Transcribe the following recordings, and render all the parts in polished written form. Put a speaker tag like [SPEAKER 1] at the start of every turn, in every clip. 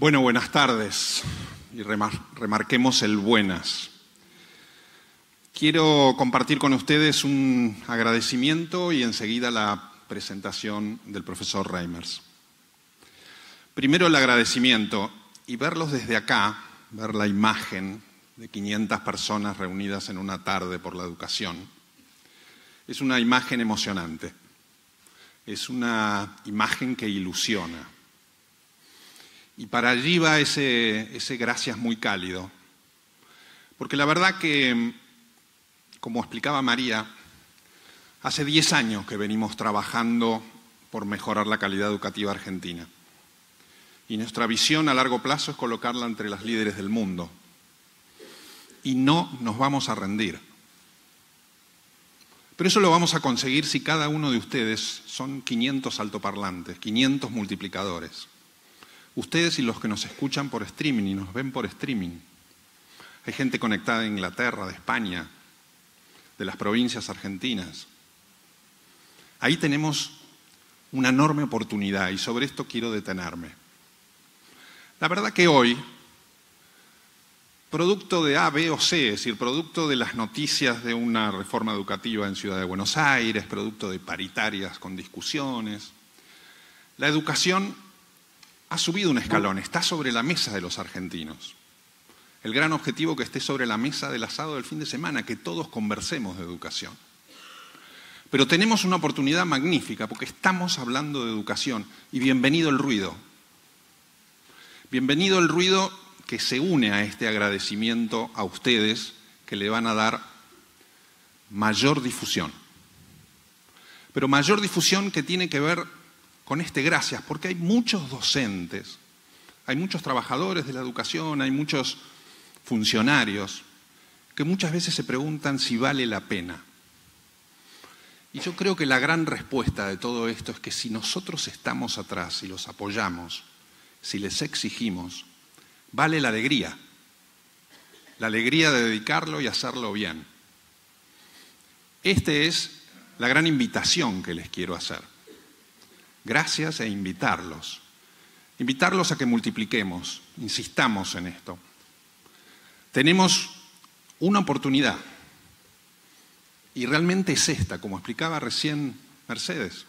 [SPEAKER 1] Bueno, buenas tardes y remarquemos el buenas. Quiero compartir con ustedes un agradecimiento y enseguida la presentación del profesor Reimers. Primero el agradecimiento y verlos desde acá, ver la imagen de 500 personas reunidas en una tarde por la educación. Es una imagen emocionante, es una imagen que ilusiona. Y para allí va ese gracias muy cálido. Porque la verdad que, como explicaba María, hace 10 años que venimos trabajando por mejorar la calidad educativa argentina. Y nuestra visión a largo plazo es colocarla entre las líderes del mundo. Y no nos vamos a rendir. Pero eso lo vamos a conseguir si cada uno de ustedes son 500 altoparlantes, 500 multiplicadores. Ustedes y los que nos escuchan por streaming y nos ven por streaming. Hay gente conectada de Inglaterra, de España, de las provincias argentinas. Ahí tenemos una enorme oportunidad y sobre esto quiero detenerme. La verdad que hoy, producto de A, B o C, es decir, producto de las noticias de una reforma educativa en Ciudad de Buenos Aires, producto de paritarias con discusiones, la educación ha subido un escalón, está sobre la mesa de los argentinos. El gran objetivo que esté sobre la mesa del asado del fin de semana, que todos conversemos de educación. Pero tenemos una oportunidad magnífica porque estamos hablando de educación y bienvenido el ruido. Bienvenido el ruido que se une a este agradecimiento a ustedes que le van a dar mayor difusión. Pero mayor difusión que tiene que ver con este gracias, porque hay muchos docentes, hay muchos trabajadores de la educación, hay muchos funcionarios que muchas veces se preguntan si vale la pena. Y yo creo que la gran respuesta de todo esto es que si nosotros estamos atrás y los apoyamos, si les exigimos, vale la alegría de dedicarlo y hacerlo bien. Esta es la gran invitación que les quiero hacer. Gracias e invitarlos. Invitarlos a que multipliquemos, insistamos en esto. Tenemos una oportunidad y realmente es esta, como explicaba recién Mercedes.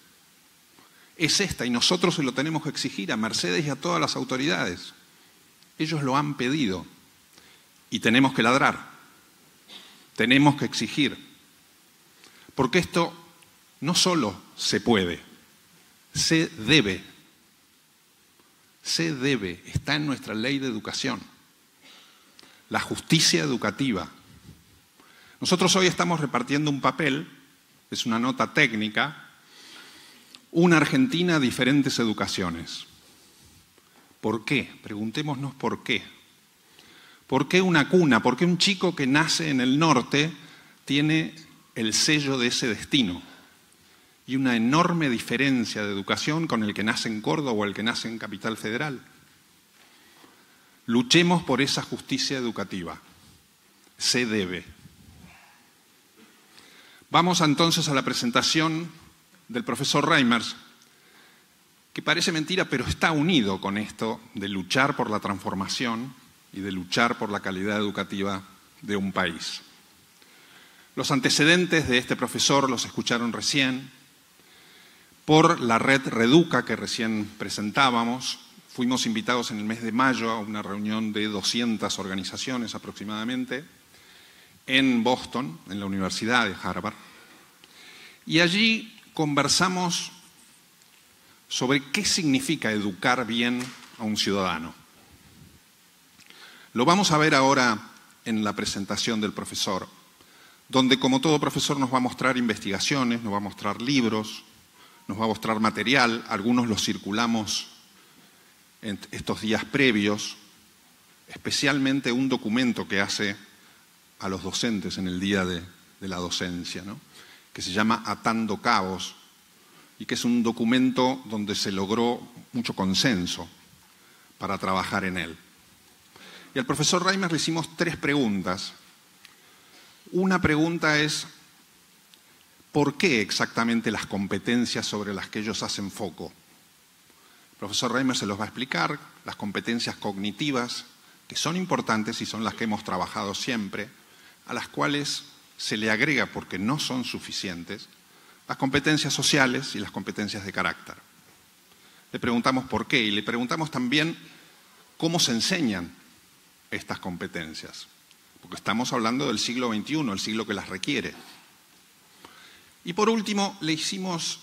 [SPEAKER 1] Es esta y nosotros se lo tenemos que exigir a Mercedes y a todas las autoridades. Ellos lo han pedido y tenemos que ladrar, tenemos que exigir. Porque esto no solo se puede, se debe, está en nuestra ley de educación. La justicia educativa. Nosotros hoy estamos repartiendo un papel, es una nota técnica, una Argentina, diferentes educaciones. ¿Por qué? Preguntémonos por qué. ¿Por qué una cuna? ¿Por qué un chico que nace en el norte tiene el sello de ese destino? Y una enorme diferencia de educación con el que nace en Córdoba o el que nace en Capital Federal. Luchemos por esa justicia educativa. Se debe. Vamos entonces a la presentación del profesor Reimers, que parece mentira, pero está unido con esto de luchar por la transformación y de luchar por la calidad educativa de un país. Los antecedentes de este profesor los escucharon recién. Por la red Reduca que recién presentábamos, fuimos invitados en el mes de mayo a una reunión de 200 organizaciones aproximadamente en Boston, en la Universidad de Harvard. Y allí conversamos sobre qué significa educar bien a un ciudadano. Lo vamos a ver ahora en la presentación del profesor, donde como todo profesor nos va a mostrar investigaciones, nos va a mostrar libros, nos va a mostrar material, algunos los circulamos en estos días previos, especialmente un documento que hace a los docentes en el día de la docencia, ¿no? Que se llama Atando Cabos, y que es un documento donde se logró mucho consenso para trabajar en él. Y al profesor Reimers le hicimos 3 preguntas. Una pregunta es, ¿por qué exactamente las competencias sobre las que ellos hacen foco? El profesor Reimers se los va a explicar, las competencias cognitivas, que son importantes y son las que hemos trabajado siempre, a las cuales se le agrega, porque no son suficientes, las competencias sociales y las competencias de carácter. Le preguntamos por qué y le preguntamos también cómo se enseñan estas competencias, porque estamos hablando del siglo XXI, el siglo que las requiere. Y por último, le hicimos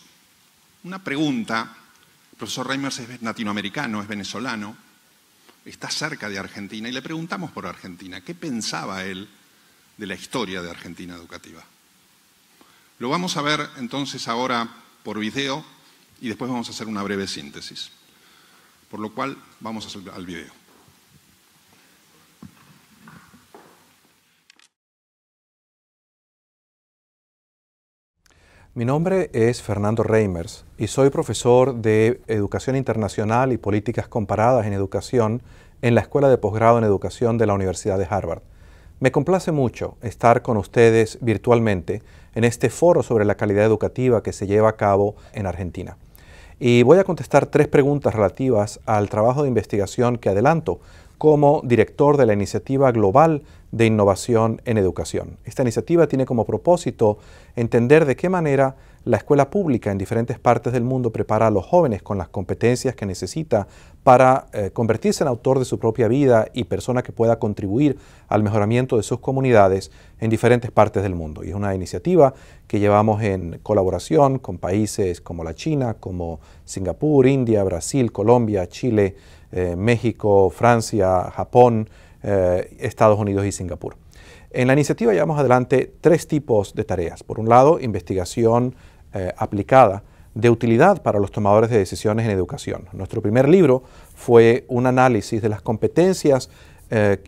[SPEAKER 1] una pregunta. El profesor Reimers es latinoamericano, es venezolano, está cerca de Argentina, y le preguntamos por Argentina. ¿Qué pensaba él de la historia de Argentina educativa? Lo vamos a ver entonces ahora por video y después vamos a hacer una breve síntesis. Por lo cual, vamos al video.
[SPEAKER 2] Mi nombre es Fernando Reimers y soy profesor de Educación Internacional y Políticas Comparadas en Educación en la Escuela de Posgrado en Educación de la Universidad de Harvard. Me complace mucho estar con ustedes virtualmente en este foro sobre la calidad educativa que se lleva a cabo en Argentina. Y voy a contestar 3 preguntas relativas al trabajo de investigación que adelanto como director de la Iniciativa Global de Innovación en Educación. Esta iniciativa tiene como propósito entender de qué manera la escuela pública en diferentes partes del mundo prepara a los jóvenes con las competencias que necesita para convertirse en autor de su propia vida y persona que pueda contribuir al mejoramiento de sus comunidades en diferentes partes del mundo. Y es una iniciativa que llevamos en colaboración con países como la China, como Singapur, India, Brasil, Colombia, Chile, México, Francia, Japón, Estados Unidos y Singapur. En la iniciativa llevamos adelante 3 tipos de tareas. Por un lado, investigación aplicada de utilidad para los tomadores de decisiones en educación. Nuestro primer libro fue un análisis de las competencias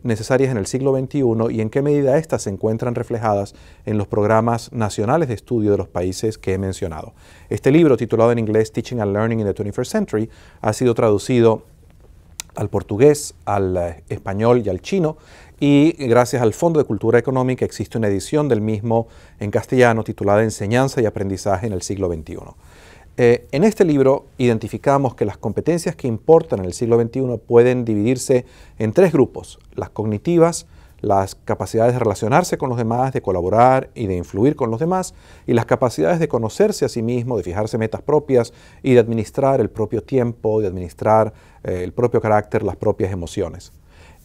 [SPEAKER 2] necesarias en el siglo XXI y en qué medida éstas se encuentran reflejadas en los programas nacionales de estudio de los países que he mencionado. Este libro, titulado en inglés Teaching and Learning in the 21st Century, ha sido traducido al portugués, al español y al chino, y gracias al Fondo de Cultura Económica existe una edición del mismo en castellano titulada Enseñanza y Aprendizaje en el siglo XXI. En este libro identificamos que las competencias que importan en el siglo XXI pueden dividirse en 3 grupos: las cognitivas, las capacidades de relacionarse con los demás, de colaborar y de influir con los demás, y las capacidades de conocerse a sí mismo, de fijarse metas propias y de administrar el propio tiempo, de administrar el propio carácter, las propias emociones.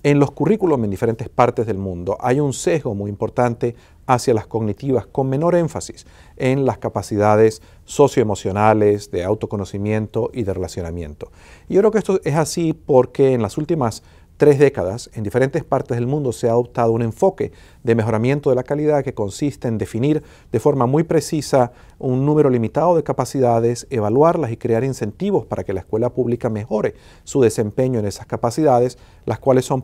[SPEAKER 2] En los currículos en diferentes partes del mundo hay un sesgo muy importante hacia las cognitivas, con menor énfasis en las capacidades socioemocionales, de autoconocimiento y de relacionamiento. Y yo creo que esto es así porque en las últimas 3 décadas, en diferentes partes del mundo se ha adoptado un enfoque de mejoramiento de la calidad que consiste en definir de forma muy precisa un número limitado de capacidades, evaluarlas y crear incentivos para que la escuela pública mejore su desempeño en esas capacidades, las cuales son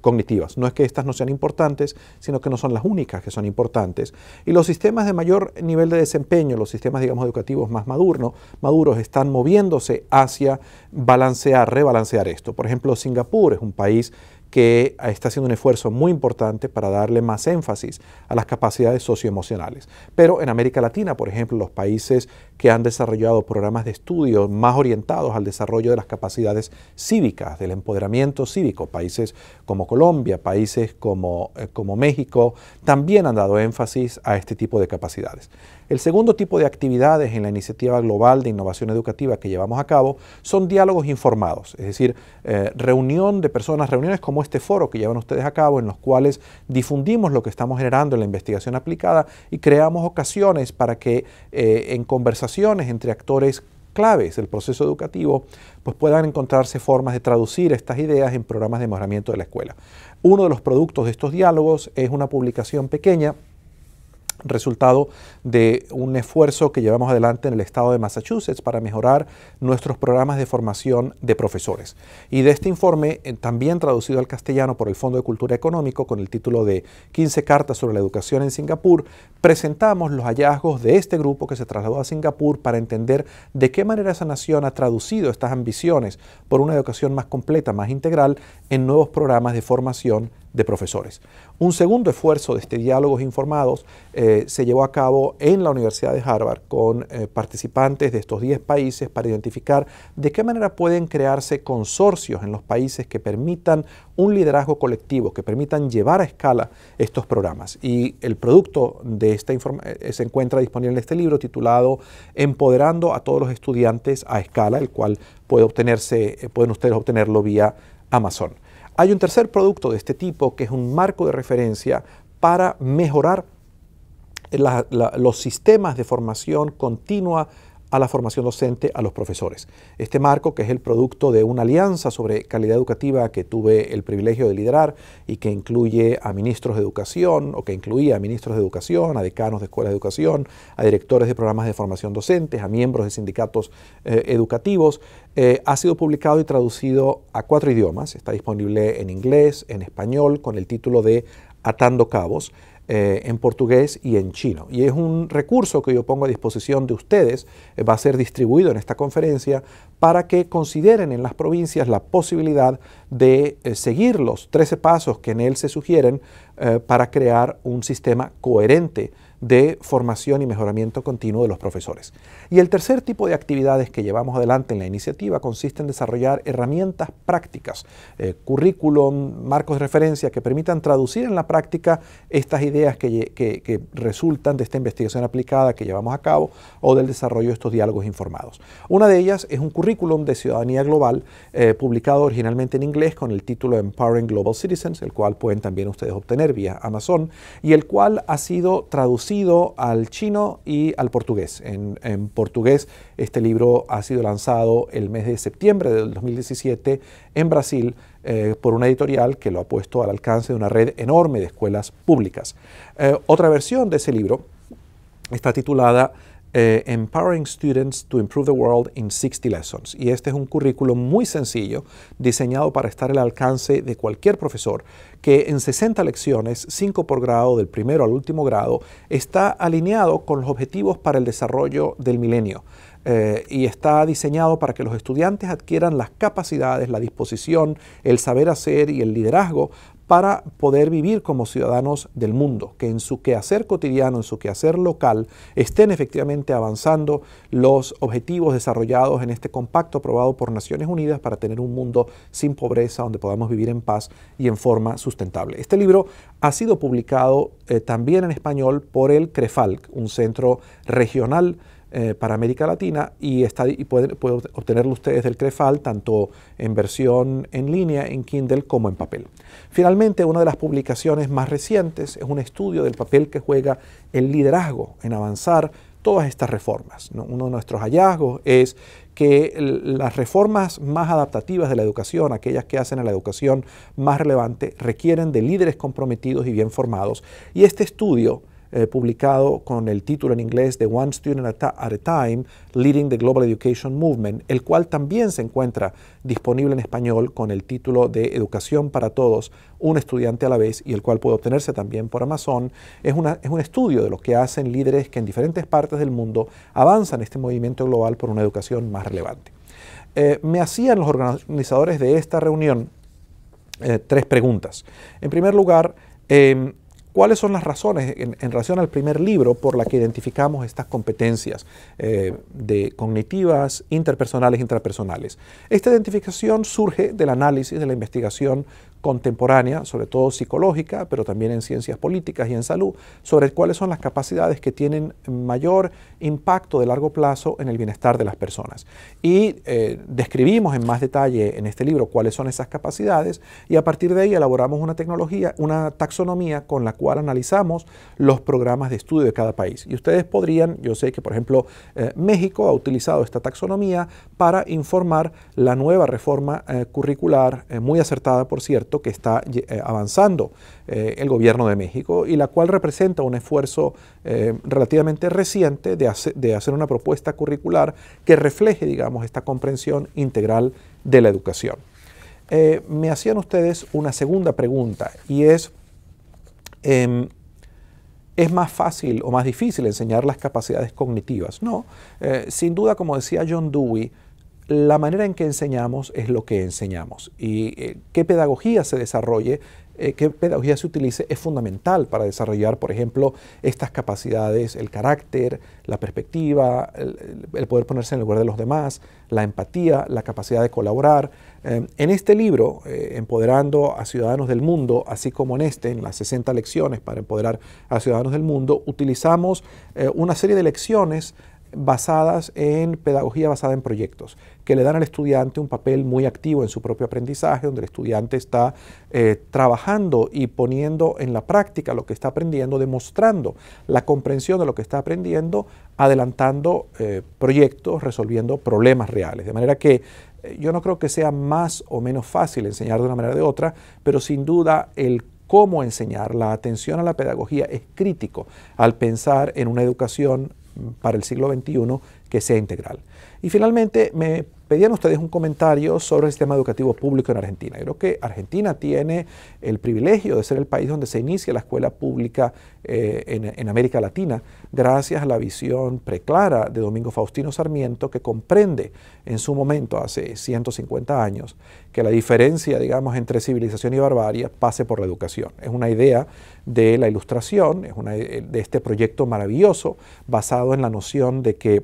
[SPEAKER 2] cognitivas. No es que estas no sean importantes, sino que no son las únicas que son importantes. Y los sistemas de mayor nivel de desempeño, los sistemas, digamos, educativos más maduros, están moviéndose hacia rebalancear esto. Por ejemplo, Singapur es un país que está haciendo un esfuerzo muy importante para darle más énfasis a las capacidades socioemocionales. Pero en América Latina, por ejemplo, los países que han desarrollado programas de estudio más orientados al desarrollo de las capacidades cívicas, del empoderamiento cívico, países como Colombia, países como México, también han dado énfasis a este tipo de capacidades. El segundo tipo de actividades en la Iniciativa Global de Innovación Educativa que llevamos a cabo son diálogos informados, es decir, reunión de personas, reuniones como este foro que llevan ustedes a cabo, en los cuales difundimos lo que estamos generando en la investigación aplicada y creamos ocasiones para que en conversaciones entre actores claves del proceso educativo pues puedan encontrarse formas de traducir estas ideas en programas de mejoramiento de la escuela. Uno de los productos de estos diálogos es una publicación pequeña, resultado de un esfuerzo que llevamos adelante en el estado de Massachusetts para mejorar nuestros programas de formación de profesores. Y de este informe, también traducido al castellano por el Fondo de Cultura Económico, con el título de 15 cartas sobre la educación en Singapur, presentamos los hallazgos de este grupo que se trasladó a Singapur para entender de qué manera esa nación ha traducido estas ambiciones por una educación más completa, más integral, en nuevos programas de formación de profesores. Un segundo esfuerzo de este Diálogos Informados se llevó a cabo en la Universidad de Harvard con participantes de estos 10 países para identificar de qué manera pueden crearse consorcios en los países que permitan un liderazgo colectivo, que permitan llevar a escala estos programas. Y el producto de esta se encuentra disponible en este libro titulado Empoderando a todos los estudiantes a escala, el cual pueden ustedes obtenerlo vía Amazon. Hay un tercer producto de este tipo que es un marco de referencia para mejorar los sistemas de formación continua a la formación docente a los profesores. Este marco, que es el producto de una alianza sobre calidad educativa que tuve el privilegio de liderar y que incluye a ministros de educación, o que incluía a ministros de educación, a decanos de escuelas de educación, a directores de programas de formación docentes, a miembros de sindicatos educativos, ha sido publicado y traducido a 4 idiomas. Está disponible en inglés, en español, con el título de Atando Cabos, en portugués y en chino. Y es un recurso que yo pongo a disposición de ustedes, va a ser distribuido en esta conferencia para que consideren en las provincias la posibilidad de seguir los 13 pasos que en él se sugieren para crear un sistema coherente de formación y mejoramiento continuo de los profesores. Y el tercer tipo de actividades que llevamos adelante en la iniciativa consiste en desarrollar herramientas prácticas, currículum, marcos de referencia que permitan traducir en la práctica estas ideas que resultan de esta investigación aplicada que llevamos a cabo o del desarrollo de estos diálogos informados. Una de ellas es un currículum de ciudadanía global publicado originalmente en inglés con el título Empowering Global Citizens, el cual pueden también ustedes obtener vía Amazon, y el cual ha sido traducido al chino y al portugués. En portugués, este libro ha sido lanzado el mes de septiembre del 2017 en Brasil por una editorial que lo ha puesto al alcance de una red enorme de escuelas públicas. Otra versión de ese libro está titulada Empowering Students to Improve the World in 60 Lessons. Y este es un currículo muy sencillo, diseñado para estar al alcance de cualquier profesor, que en 60 lecciones, 5 por grado, del primero al último grado, está alineado con los objetivos para el desarrollo del milenio. Y está diseñado para que los estudiantes adquieran las capacidades, la disposición, el saber hacer y el liderazgo para poder vivir como ciudadanos del mundo, que en su quehacer cotidiano, en su quehacer local, estén efectivamente avanzando los objetivos desarrollados en este compacto aprobado por Naciones Unidas para tener un mundo sin pobreza, donde podamos vivir en paz y en forma sustentable. Este libro ha sido publicado también en español por el CREFALC, un centro regional para América Latina, y pueden obtenerlo ustedes del CREFAL tanto en versión en línea, en Kindle, como en papel. Finalmente, una de las publicaciones más recientes es un estudio del papel que juega el liderazgo en avanzar todas estas reformas, ¿no? Uno de nuestros hallazgos es que las reformas más adaptativas de la educación, aquellas que hacen a la educación más relevante, requieren de líderes comprometidos y bien formados. Y este estudio, publicado con el título en inglés de One Student at a Time, Leading the Global Education Movement, el cual también se encuentra disponible en español con el título de Educación para Todos, un estudiante a la vez, y el cual puede obtenerse también por Amazon. Es un estudio de lo que hacen líderes que en diferentes partes del mundo avanzan este movimiento global por una educación más relevante. Me hacían los organizadores de esta reunión 3 preguntas. En primer lugar, ¿cuáles son las razones en relación al primer libro por la que identificamos estas competencias cognitivas, interpersonales e intrapersonales? Esta identificación surge del análisis de la investigación contemporánea, sobre todo psicológica, pero también en ciencias políticas y en salud, sobre cuáles son las capacidades que tienen mayor impacto de largo plazo en el bienestar de las personas. Y describimos en más detalle en este libro cuáles son esas capacidades, y a partir de ahí elaboramos una taxonomía con la cual analizamos los programas de estudio de cada país. Y ustedes podrían, yo sé que por ejemplo México ha utilizado esta taxonomía para informar la nueva reforma curricular, muy acertada por cierto, que está avanzando el gobierno de México, y la cual representa un esfuerzo relativamente reciente de hacer una propuesta curricular que refleje, digamos, esta comprensión integral de la educación. Me hacían ustedes una segunda pregunta, y ¿es más fácil o más difícil enseñar las capacidades cognitivas? No, sin duda, como decía John Dewey, la manera en que enseñamos es lo que enseñamos, y qué pedagogía se desarrolle qué pedagogía se utilice es fundamental para desarrollar, por ejemplo, estas capacidades, el carácter, la perspectiva, el poder ponerse en el lugar de los demás, la empatía, la capacidad de colaborar. En este libro, Empoderando a Ciudadanos del Mundo, así como en las 60 lecciones para empoderar a ciudadanos del mundo, utilizamos una serie de lecciones basadas en pedagogía basada en proyectos, que le dan al estudiante un papel muy activo en su propio aprendizaje, donde el estudiante está trabajando y poniendo en la práctica lo que está aprendiendo, demostrando la comprensión de lo que está aprendiendo, adelantando proyectos, resolviendo problemas reales. De manera que yo no creo que sea más o menos fácil enseñar de una manera o de otra, pero sin duda el cómo enseñar, la atención a la pedagogía es crítico al pensar en una educación para el siglo XXI que sea integral. Y finalmente me pedían ustedes un comentario sobre el sistema educativo público en Argentina. Yo creo que Argentina tiene el privilegio de ser el país donde se inicia la escuela pública en América Latina, gracias a la visión preclara de Domingo Faustino Sarmiento, que comprende en su momento, hace 150 años, que la diferencia, digamos, entre civilización y barbarie pase por la educación. Es una idea de la Ilustración, de este proyecto maravilloso basado en la noción de que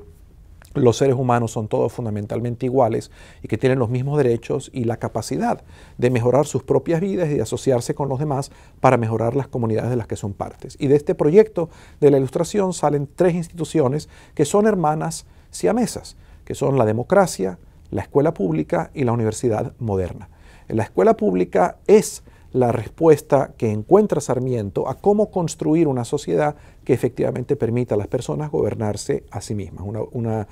[SPEAKER 2] los seres humanos son todos fundamentalmente iguales y que tienen los mismos derechos y la capacidad de mejorar sus propias vidas y de asociarse con los demás para mejorar las comunidades de las que son partes. Y de este proyecto de la Ilustración salen 3 instituciones que son hermanas siamesas, que son la democracia, la escuela pública y la universidad moderna. La escuela pública es la respuesta que encuentra Sarmiento a cómo construir una sociedad que efectivamente permita a las personas gobernarse a sí mismas, una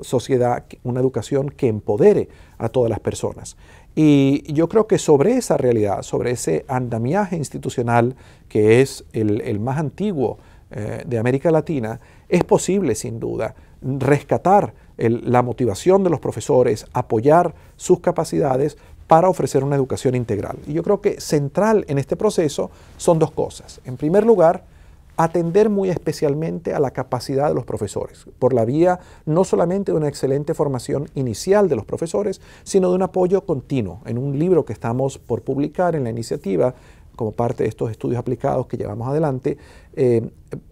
[SPEAKER 2] sociedad, una educación que empodere a todas las personas. Y yo creo que sobre esa realidad, sobre ese andamiaje institucional que es el más antiguo de América Latina, es posible sin duda rescatar la motivación de los profesores, apoyar sus capacidades para ofrecer una educación integral. Y yo creo que central en este proceso son 2 cosas. En primer lugar, atender muy especialmente a la capacidad de los profesores, por la vía no solamente de una excelente formación inicial de los profesores, sino de un apoyo continuo. En un libro que estamos por publicar en la iniciativa, como parte de estos estudios aplicados que llevamos adelante,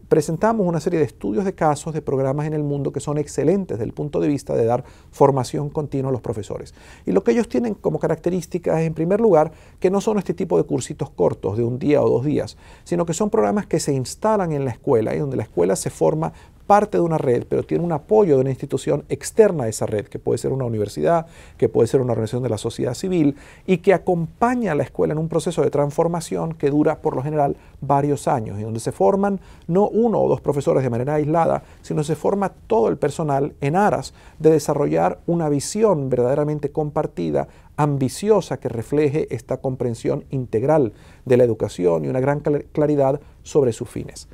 [SPEAKER 2] presentamos una serie de estudios de casos de programas en el mundo que son excelentes desde el punto de vista de dar formación continua a los profesores. Y lo que ellos tienen como característica es, en primer lugar, que no son este tipo de cursitos cortos de 1 día o 2 días, sino que son programas que se instalan en la escuela y donde la escuela se forma parte de una red, pero tiene un apoyo de una institución externa a esa red, que puede ser una universidad, que puede ser una organización de la sociedad civil, y que acompaña a la escuela en un proceso de transformación que dura por lo general varios años, y donde se forman no 1 o 2 profesores de manera aislada, sino se forma todo el personal en aras de desarrollar una visión verdaderamente compartida, ambiciosa, que refleje esta comprensión integral de la educación y una gran claridad sobre sus fines.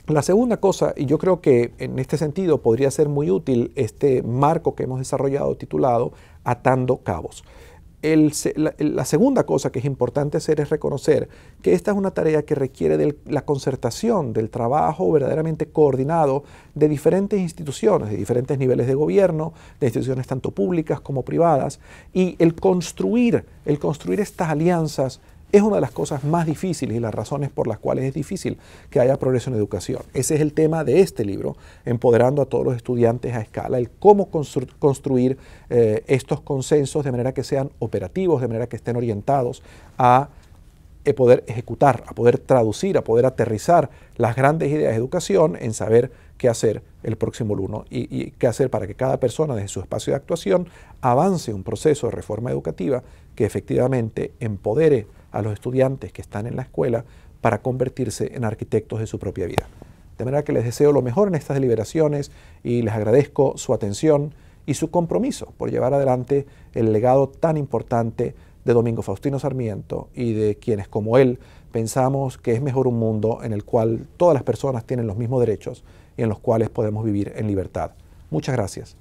[SPEAKER 2] La segunda cosa, y yo creo que en este sentido podría ser muy útil este marco que hemos desarrollado titulado Atando Cabos. La segunda cosa que es importante hacer es reconocer que esta es una tarea que requiere de la concertación, del trabajo verdaderamente coordinado de diferentes instituciones, de diferentes niveles de gobierno, de instituciones tanto públicas como privadas, y el construir estas alianzas es una de las cosas más difíciles y las razones por las cuales es difícil que haya progreso en educación. Ese es el tema de este libro, Empoderando a todos los estudiantes a escala, el cómo construir estos consensos de manera que sean operativos, de manera que estén orientados a poder ejecutar, a poder traducir, a poder aterrizar las grandes ideas de educación en saber qué hacer el próximo lunes y qué hacer para que cada persona desde su espacio de actuación avance un proceso de reforma educativa que efectivamente empodere a los estudiantes que están en la escuela para convertirse en arquitectos de su propia vida. De manera que les deseo lo mejor en estas deliberaciones y les agradezco su atención y su compromiso por llevar adelante el legado tan importante de Domingo Faustino Sarmiento y de quienes como él pensamos que es mejor un mundo en el cual todas las personas tienen los mismos derechos y en los cuales podemos vivir en libertad. Muchas gracias.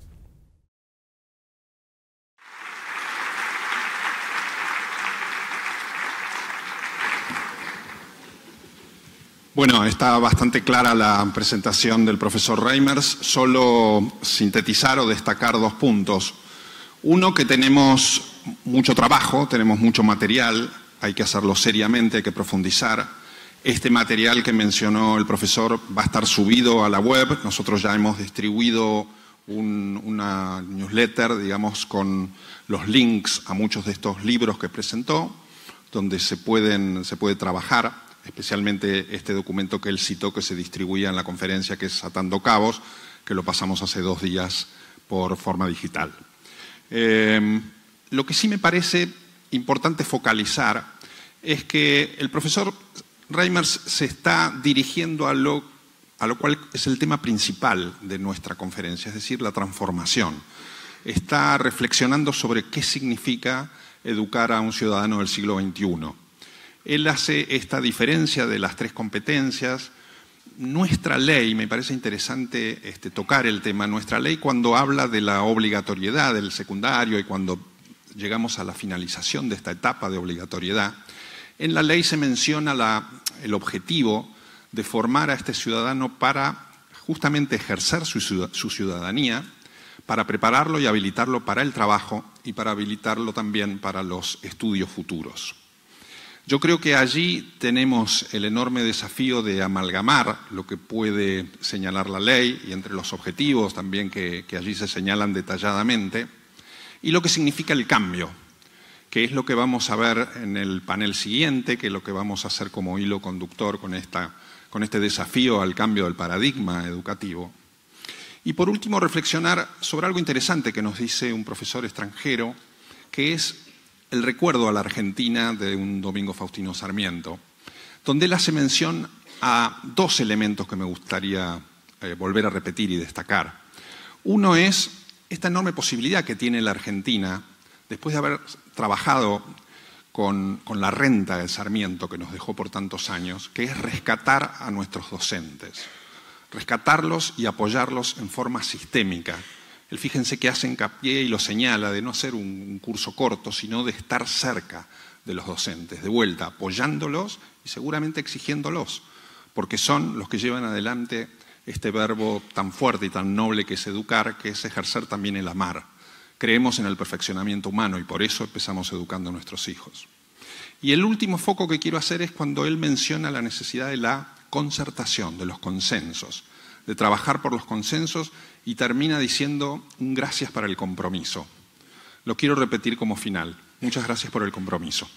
[SPEAKER 1] Bueno, está bastante clara la presentación del profesor Reimers. Solo sintetizar o destacar 2 puntos. Uno, que tenemos mucho trabajo, tenemos mucho material. hay que hacerlo seriamente, hay que profundizar. Este material que mencionó el profesor va a estar subido a la web. Nosotros ya hemos distribuido una newsletter, digamos, con los links a muchos de estos libros que presentó, donde se puede trabajar, especialmente este documento que él citó, que se distribuía en la conferencia, que es Atando Cabos, que lo pasamos hace 2 días por forma digital. Lo que sí me parece importante focalizar es que el profesor Reimers se está dirigiendo a lo cual es el tema principal de nuestra conferencia, es decir, la transformación. Está reflexionando sobre qué significa educar a un ciudadano del siglo XXI. Él hace esta diferencia de las 3 competencias. Nuestra ley, me parece interesante tocar el tema, nuestra ley cuando habla de la obligatoriedad del secundario y cuando llegamos a la finalización de esta etapa de obligatoriedad, en la ley se menciona el objetivo de formar a este ciudadano para justamente ejercer su ciudadanía, para prepararlo y habilitarlo para el trabajo y para habilitarlo también para los estudios futuros. Yo creo que allí tenemos el enorme desafío de amalgamar lo que puede señalar la ley y entre los objetivos también que allí se señalan detalladamente y lo que significa el cambio, que es lo que vamos a ver en el panel siguiente, que es lo que vamos a hacer como hilo conductor con este desafío al cambio del paradigma educativo. Y por último, reflexionar sobre algo interesante que nos dice un profesor extranjero, que es el recuerdo a la Argentina de un Domingo Faustino Sarmiento, donde él hace mención a 2 elementos que me gustaría volver a repetir y destacar. Uno es esta enorme posibilidad que tiene la Argentina, después de haber trabajado con la renta de Sarmiento que nos dejó por tantos años, que es rescatar a nuestros docentes, rescatarlos y apoyarlos en forma sistémica. Él, fíjense que hace hincapié y lo señala de no hacer un curso corto, sino de estar cerca de los docentes, de vuelta, apoyándolos y seguramente exigiéndolos, porque son los que llevan adelante este verbo tan fuerte y tan noble que es educar, que es ejercer también el amar. Creemos en el perfeccionamiento humano y por eso empezamos educando a nuestros hijos. Y el último foco que quiero hacer es cuando él menciona la necesidad de la concertación, de los consensos, de trabajar por los consensos y termina diciendo un gracias para el compromiso. Lo quiero repetir como final. Muchas gracias por el compromiso.